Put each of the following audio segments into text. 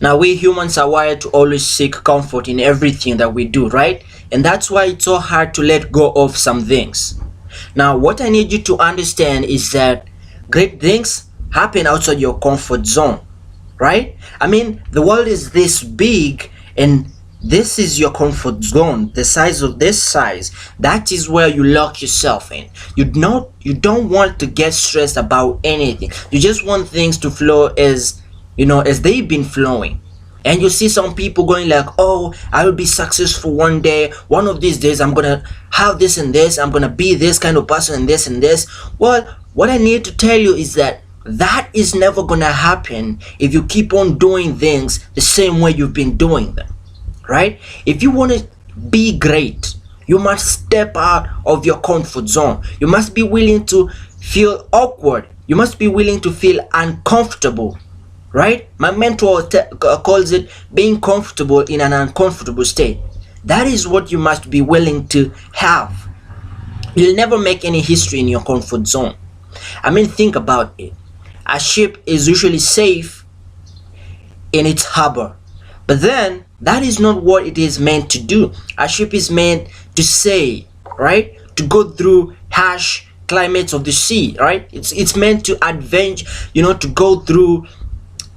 Now, we humans are wired to always seek comfort in everything that we do, right? And that's why it's so hard to let go of some things. Now, what I need you to understand is that great things happen outside your comfort zone, right? I mean, the world is this big, and this is your comfort zone. The size of this size, that is where you lock yourself in. You don't want to get stressed about anything. You just want things to flow as they've been flowing. And you see some people going like, oh, I will be successful one day, one of these days I'm gonna have this and this, I'm gonna be this kind of person and this and this. Well, what I need to tell you is that that is never gonna happen if you keep on doing things the same way you've been doing them, right? If you want to be great, you must step out of your comfort zone. You must be willing to feel awkward. You must be willing to feel uncomfortable, right? My mentor calls it being comfortable in an uncomfortable state. That is what you must be willing to have. You'll never make any history in your comfort zone. I mean, think about it. A ship is usually safe in its harbor, but then that is not what it is meant to do. A ship is meant to sail, right? To go through harsh climates of the sea, right? It's meant to adventure, to go through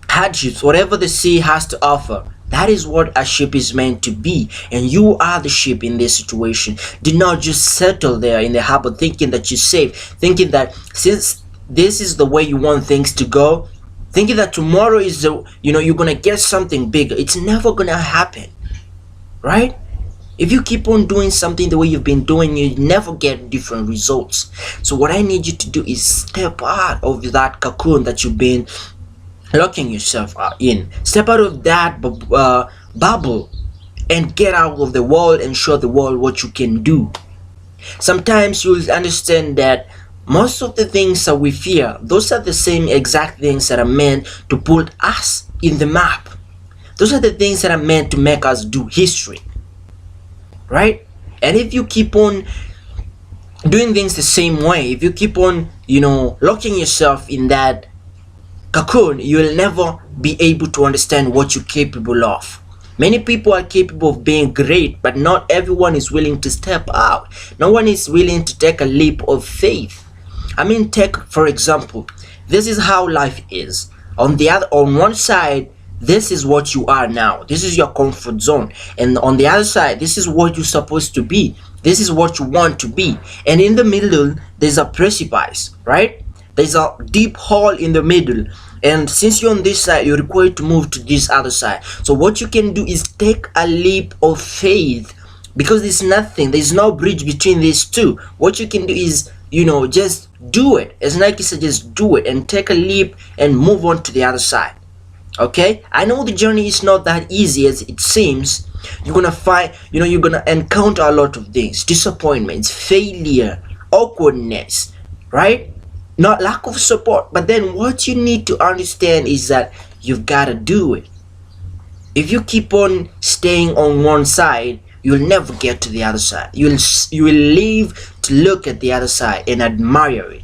hardships, whatever the sea has to offer. That is what a ship is meant to be, and you are the ship in this situation. Do not just settle there in the harbor thinking that you're safe, thinking that since this is the way you want things to go, thinking that tomorrow is you're gonna get something bigger. It's never gonna happen, right? If you keep on doing something the way you've been doing, you never get different results. So what I need you to do is step out of that cocoon that you've been locking yourself in. Step out of that bubble and get out of the world and show the world what you can do. Sometimes you'll understand that most of the things that we fear, those are the same exact things that are meant to put us in the map. Those are the things that are meant to make us do history, right? And if you keep on doing things the same way, if you keep on locking yourself in that cocoon, you will never be able to understand what you're capable of. Many people are capable of being great, but not everyone is willing to step out. No one is willing to take a leap of faith. I mean, take for example, this is how life is. On one side, this is what you are now. This is your comfort zone. And on the other side, this is what you're supposed to be. This is what you want to be. And in the middle, there's a precipice, right? There's a deep hole in the middle, and since you're on this side, you're required to move to this other side. So what you can do is take a leap of faith, because there's no bridge between these two. What you can do is just do it. As Nike said, just do it and take a leap and move on to the other side. Okay, I know the journey is not that easy as it seems. You're gonna find you're gonna encounter a lot of things: disappointments, failure, awkwardness, right? Not lack of support. But then what you need to understand is that you've got to do it. If you keep on staying on one side, you'll never get to the other side. You will leave to look at the other side and admire it,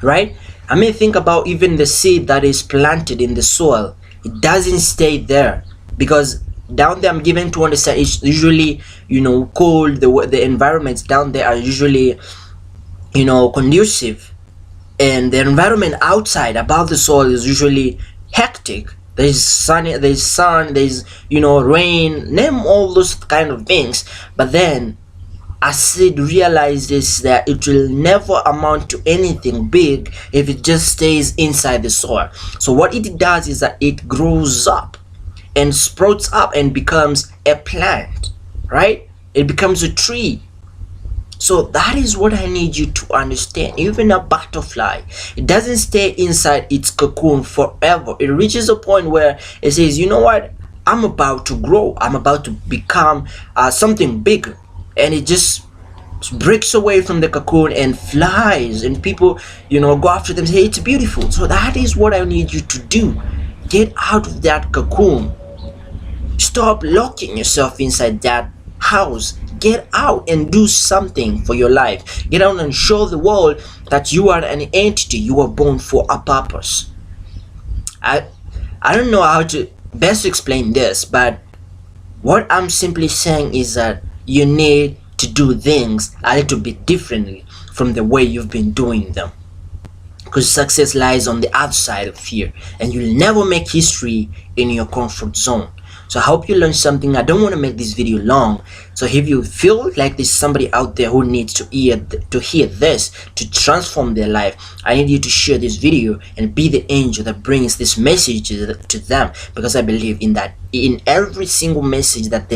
right? I mean, think about even the seed that is planted in the soil. It doesn't stay there, because down there, I'm given to understand, it's usually cold. The environments down there are usually conducive, and the environment outside above the soil is usually hectic. There's sun, there's rain, name all those kind of things. But then a seed realizes that it will never amount to anything big if it just stays inside the soil. So what it does is that it grows up and sprouts up and becomes a plant, right? It becomes a tree. So that is what I need you to understand. Even a butterfly, it doesn't stay inside its cocoon forever. It reaches a point where it says, you know what, I'm about to grow, I'm about to become something bigger, and it just breaks away from the cocoon and flies, and people go after them and say it's beautiful. So that is what I need you to do. Get out of that cocoon. Stop locking yourself inside that house. Get out and do something for your life. Get out and show the world that you are an entity. You were born for a purpose. I don't know how to best to explain this, but what I'm simply saying is that you need to do things a little bit differently from the way you've been doing them, because success lies on the outside of fear, and you'll never make history in your comfort zone. So I hope you learned something. I don't want to make this video long, so if you feel like there's somebody out there who needs to hear this to transform their life, I need you to share this video and be the angel that brings this message to them, because I believe in that in every single message that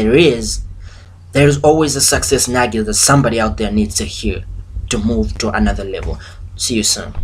there's always a success nugget that somebody out there needs to hear to move to another level. See you soon.